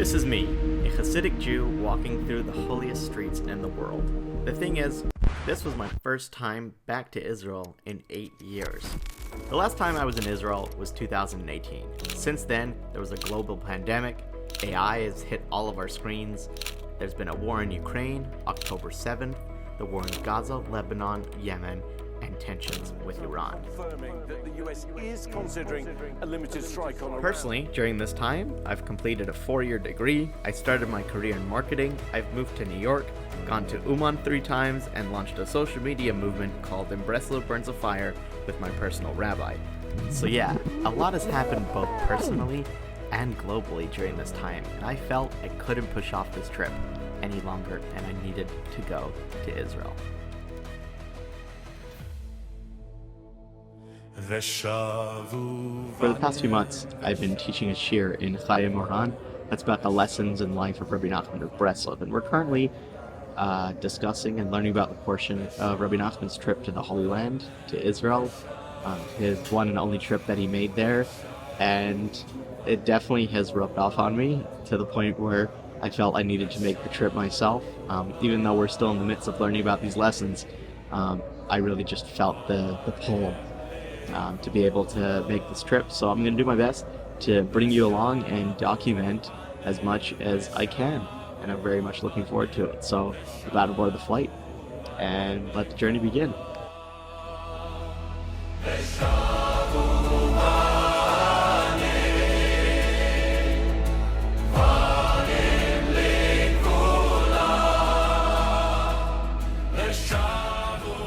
This is me, a Hasidic Jew walking through the holiest streets in the world. The thing is, this was my first time back to Israel in 8 years. The last time I was in Israel was 2018. Since then, there was a global pandemic, AI has hit all of our screens, there's been a war in Ukraine, October 7th, the war in Gaza, Lebanon, Yemen, and tensions with Iran. Confirming that the US is considering a limited strike on Iran. Personally, during this time, I've completed a 4-year degree, I started my career in marketing, I've moved to New York, gone to Uman 3 times, and launched a social media movement called In Breslov Burns a Fire with my personal rabbi. So yeah, a lot has happened both personally and globally during this time, and I felt I couldn't push off this trip any longer and I needed to go to Israel. For the past few months, I've been teaching a shir in Chaya Moran. That's about the lessons in life of Rabbi Nachman of Breslov, and we're currently discussing and learning about the portion of Rabbi Nachman's trip to the Holy Land, to Israel, his one and only trip that he made there, and it definitely has rubbed off on me to the point where I felt I needed to make the trip myself. Even though we're still in the midst of learning about these lessons, I really just felt the pull to be able to make this trip. So I'm going to do my best to bring you along and document as much as I can. And I'm very much looking forward to it. So I'm about to board the flight and let the journey begin.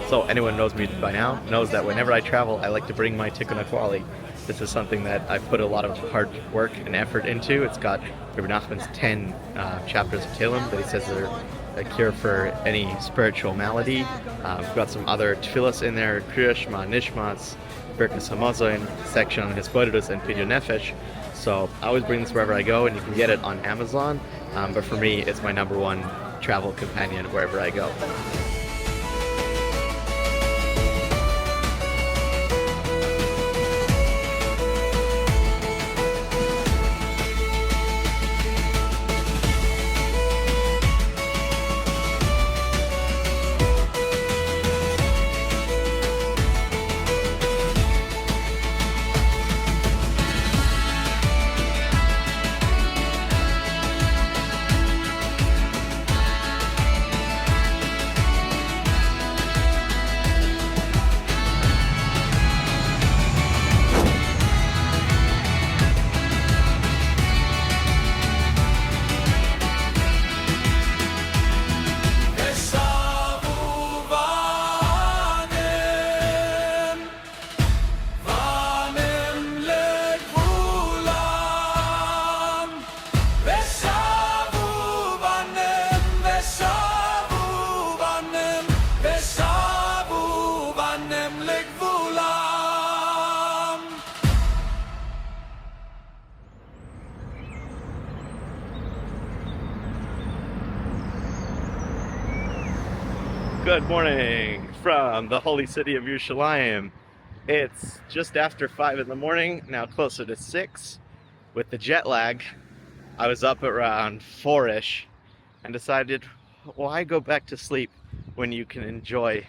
So anyone knows me by now knows that whenever I travel, I like to bring my tikkun akwali. This is something that I've put a lot of hard work and effort into. It's got Rabbi Nachman's 10 chapters of Tehillim that he says are a cure for any spiritual malady. We've got some other tefillas in there, Kriya Shema Nishmas, Birkas Hamazon, section on Hisbodedus and Pidyon Nefesh. So I always bring this wherever I go, and you can get it on Amazon. But for me, it's my number one travel companion wherever I go. Good morning from the holy city of Yerushalayim. It's just after 5 in the morning, now closer to 6. With the jet lag, I was up around 4-ish and decided, why go back to sleep when you can enjoy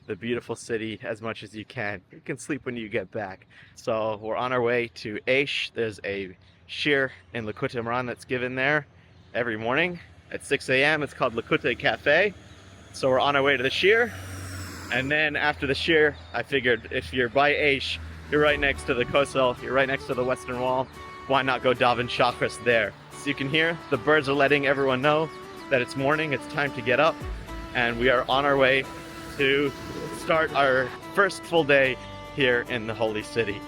the beautiful city as much as you can? You can sleep when you get back. So we're on our way to Aish. There's a shir in Likutei Moran that's given there every morning at 6 a.m. It's called Likutei Cafe. So we're on our way to the shir, and then after the shir, I figured if you're by Aish, you're right next to the Kosel, you're right next to the Western Wall, why not go daven Shachris there? So you can hear the birds are letting everyone know that it's morning, it's time to get up, and we are on our way to start our first full day here in the Holy City.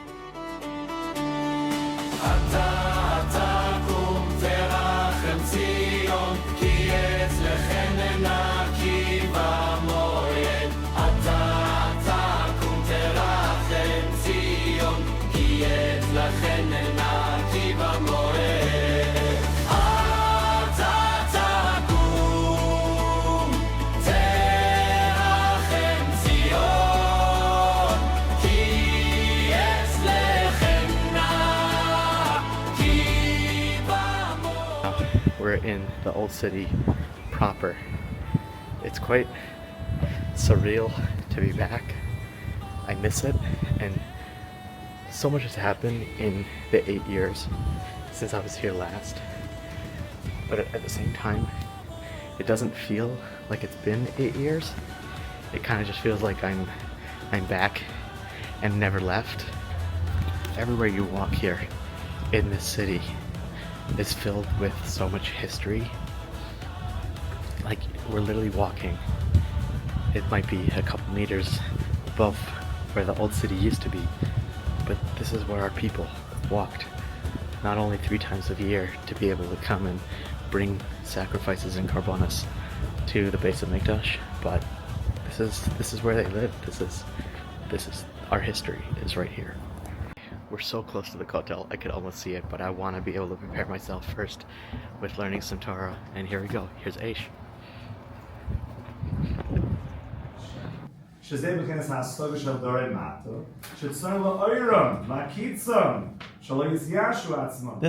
now we're in the old city proper. It's quite surreal to be back. I miss it, and so much has happened in the 8 years since I was here last. But at the same time, it doesn't feel like it's been 8 years. It kind of just feels like I'm back and never left. Everywhere you walk here in this city is filled with so much history. Like, we're literally walking. It might be a couple meters above where the old city used to be, but this is where our people walked, not only 3 times a year to be able to come and bring sacrifices and korbanos to the base of Mikdash, but this is where they live. This is our history is right here. We're so close to the Kotel, I could almost see it, but I want to be able to prepare myself first with learning some Torah. And here we go. Here's Aish. This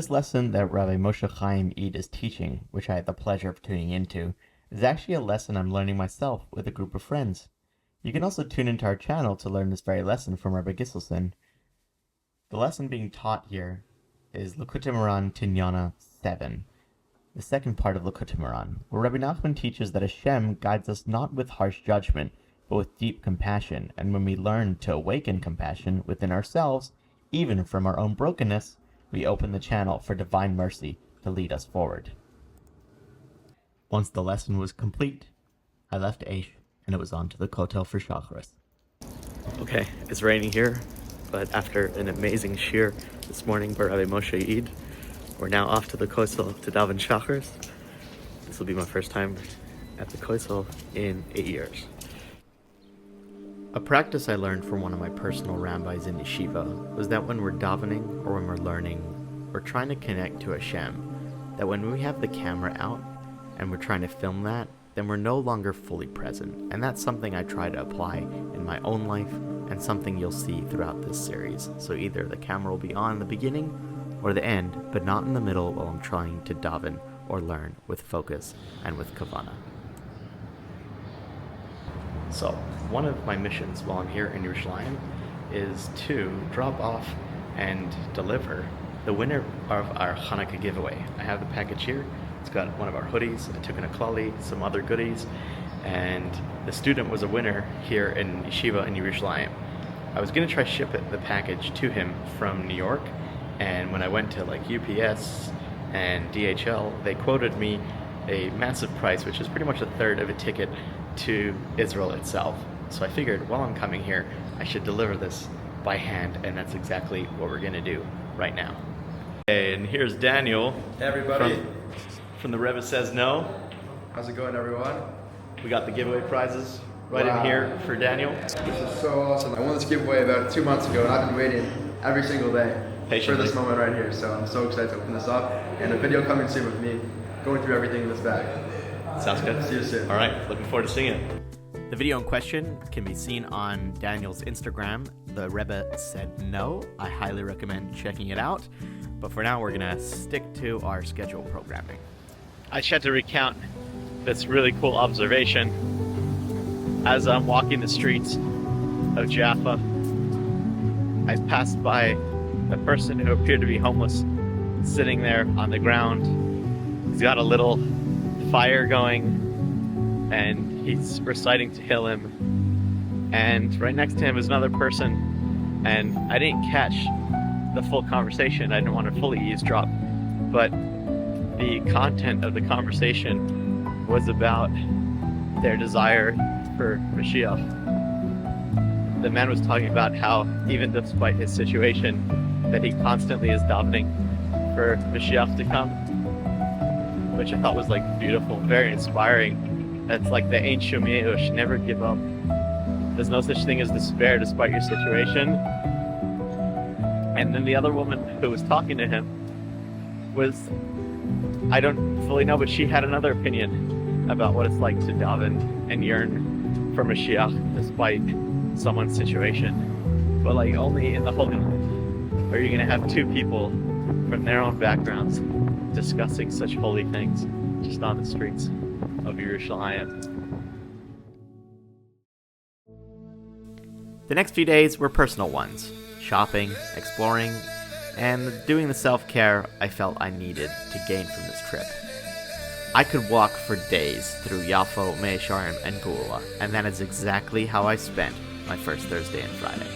lesson that Rabbi Moshe Chaim Eid is teaching, which I had the pleasure of tuning into, is actually a lesson I'm learning myself with a group of friends. You can also tune into our channel to learn this very lesson from Rabbi Gisselson. The lesson being taught here is Likutei Moharan Tinyana 7, the second part of Likutei Moharan, where Rabbi Nachman teaches that Hashem guides us not with harsh judgment, but with deep compassion, and when we learn to awaken compassion within ourselves, even from our own brokenness, we open the channel for divine mercy to lead us forward. Once the lesson was complete, I left Aish, and it was on to the Kotel for Shacharis. Okay, it's raining here, but after an amazing shir this morning by Rabbi Moshe Eid, we're now off to the Kotel to daven Shacharis. This will be my first time at the Kotel in 8 years. A practice I learned from one of my personal rabbis in yeshiva was that when we're davening or when we're learning, we're trying to connect to Hashem, that when we have the camera out and we're trying to film that, then we're no longer fully present. And that's something I try to apply in my own life and something you'll see throughout this series. So either the camera will be on in the beginning or the end, but not in the middle while I'm trying to daven or learn with focus and with kavanah. So, one of my missions while I'm here in Yerushalayim is to drop off and deliver the winner of our Hanukkah giveaway. I have the package here. It's got one of our hoodies, a Tukun HaKlali, some other goodies, and the student was a winner here in Yeshiva in Yerushalayim. I was going to try ship the package to him from New York, and when I went to like UPS and DHL, they quoted me a massive price, which is pretty much a third of a ticket to Israel itself. So I figured while I'm coming here, I should deliver this by hand, and that's exactly what we're going to do right now. And here's Daniel. Hey everybody. From the Rebbe Says No. How's it going, everyone? We got the giveaway prizes right in here for Daniel. This is so awesome. I won this giveaway about 2 months ago, and I've been waiting every single day for this moment right here. So I'm so excited to open this up, and a video coming soon with me going through everything in this bag. Sounds good. See you soon. All right, looking forward to seeing it. The video in question can be seen on Daniel's Instagram. The Rebbe Said No. I highly recommend checking it out. But for now, we're gonna stick to our schedule programming. I just had to recount this really cool observation as I'm walking the streets of Jaffa. I passed by a person who appeared to be homeless, sitting there on the ground. He's got a little fire going, and he's reciting Tehillim. And right next to him is another person, and I didn't catch the full conversation. I didn't want to fully eavesdrop, but the content of the conversation was about their desire for Mashiach. The man was talking about how even despite his situation, that he constantly is davening for Mashiach to come, which I thought was like beautiful, very inspiring. That's like the Ein Shum Yeush, never give up. There's no such thing as despair despite your situation. And then the other woman who was talking to him was, I don't fully know, but she had another opinion about what it's like to daven and yearn for Mashiach despite someone's situation. But like only in the Holy Land are you going to have two people from their own backgrounds discussing such holy things just on the streets of Yerushalayim. The next few days were personal ones, shopping, exploring, and doing the self-care I felt I needed to gain from this trip. I could walk for days through Yafo, Mea Shearim, and Geula, and that is exactly how I spent my first Thursday and Friday.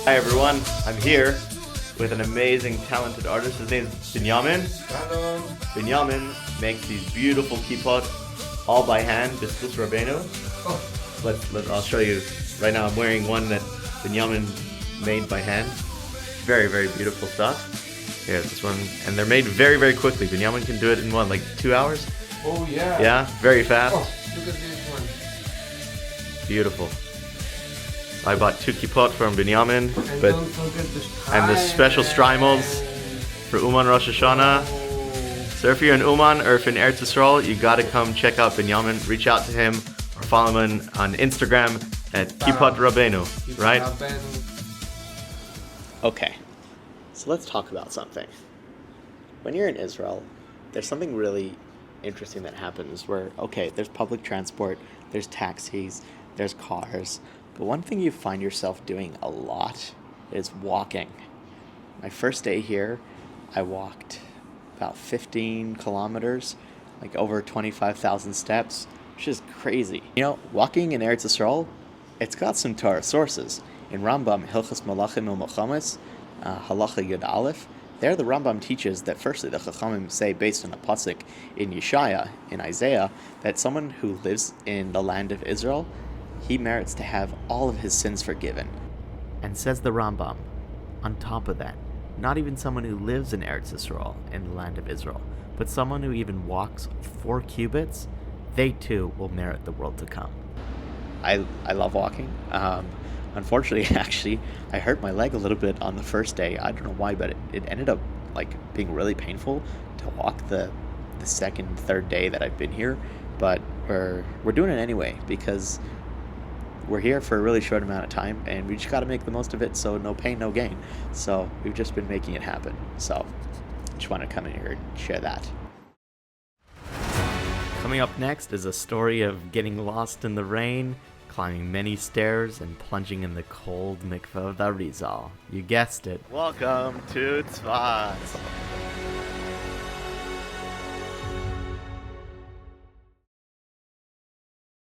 Hi everyone, I'm here with an amazing, talented artist. His name is Binyamin. Hello. Binyamin makes these beautiful kippot all by hand, B'zchus Rabbeinu. I'll show you. Right now I'm wearing one that Binyamin made by hand. Very, very beautiful stuff. Here, this one. And they're made very, very quickly. Binyamin can do it in like 2 hours? Oh yeah. Yeah, very fast. Oh, look at this one. Beautiful. I bought 2 kippot from Binyamin, And but don't forget the and the special strymels for Uman Rosh Hashanah. So if you're in Uman or if you're in Eretz Yisrael, you gotta come check out Binyamin. Reach out to him or follow him on Instagram at Kippot Rabbeinu, right? Okay, so let's talk about something. When you're in Israel, there's something really interesting that happens where, okay, there's public transport, there's taxis, there's cars, but one thing you find yourself doing a lot is walking. My first day here, I walked about 15 kilometers, like over 25,000 steps, which is crazy. You know, walking in Eretz Yisrael, it's got some Torah sources. In Rambam, Hilchos Malachim U'Melchames, Halacha Yud Aleph, there the Rambam teaches that firstly the Chachamim say, based on a pasuk in Yeshaya, in Isaiah, that someone who lives in the land of Israel, he merits to have all of his sins forgiven. And says the Rambam, on top of that, not even someone who lives in Eretz Yisrael, in the land of Israel, but someone who even walks 4 cubits, they too will merit the world to come. I love walking. Unfortunately, actually, I hurt my leg a little bit on the first day. I don't know why, but it ended up like being really painful to walk the second, third day that I've been here. But we're doing it anyway because we're here for a really short amount of time, and we just got to make the most of it. So no pain, no gain. So we've just been making it happen. So just want to come in here and share that. Coming up next is a story of getting lost in the rain, climbing many stairs, and plunging in the cold mikveh of the Arizal. You guessed it. Welcome to Tzfat.